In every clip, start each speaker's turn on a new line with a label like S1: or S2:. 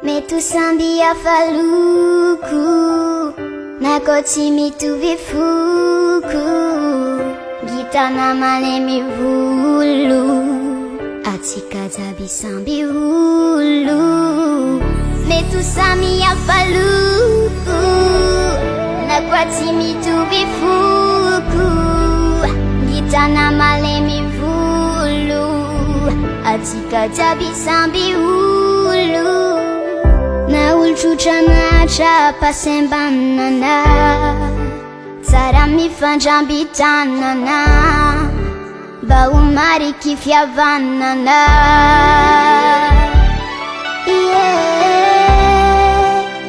S1: Metusambia faluku nakoti mituve fuku gitana malemi vulu atika zabi sambi hulu metusambia faluku nakoti mituve fuku gitana malemi vulu atika zabi sambi hulu na ulchuchana chapa sembanana Sara mifanjambitanana ba umari kifyavanana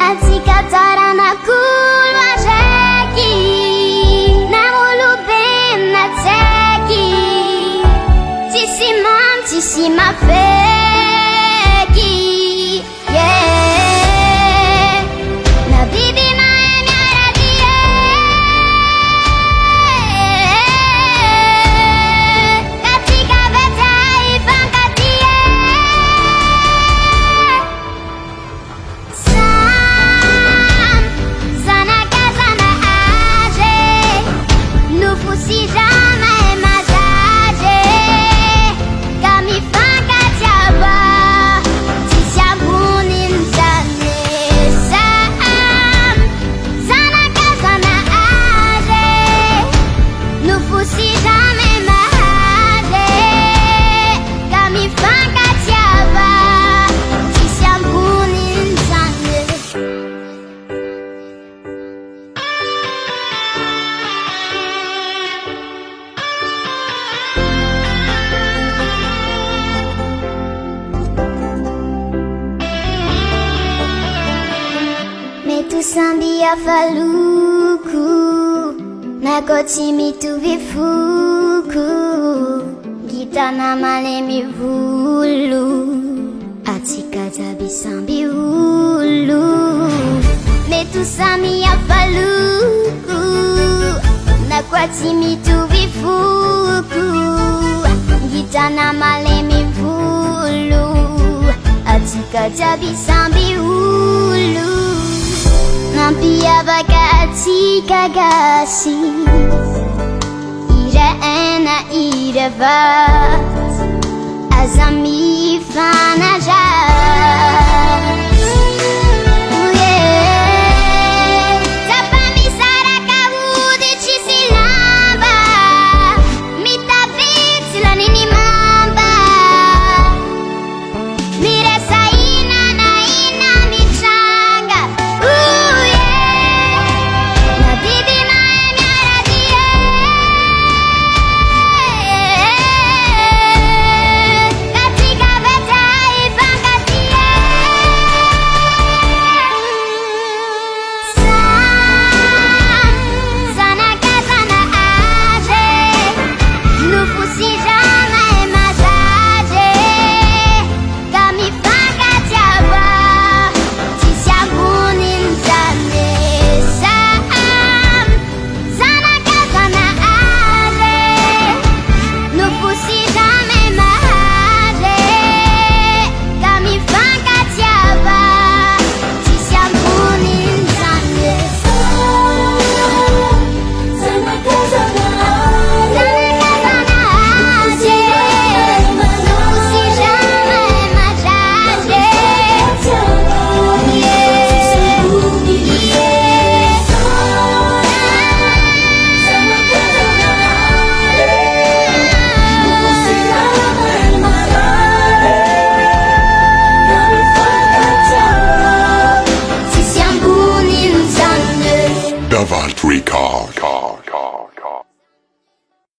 S1: atikatarana kulwa jaki na mulubem na teki tisima feki Metusambia faluku nakoti mituve fuku gitana malemi vulu atika zabi sambi hulu metusambia faluku nakoti mituve fuku gitana malemi vulu atika zabi sambi hulu Nampia vakati kagasi Ira ena ira va Azami fanaja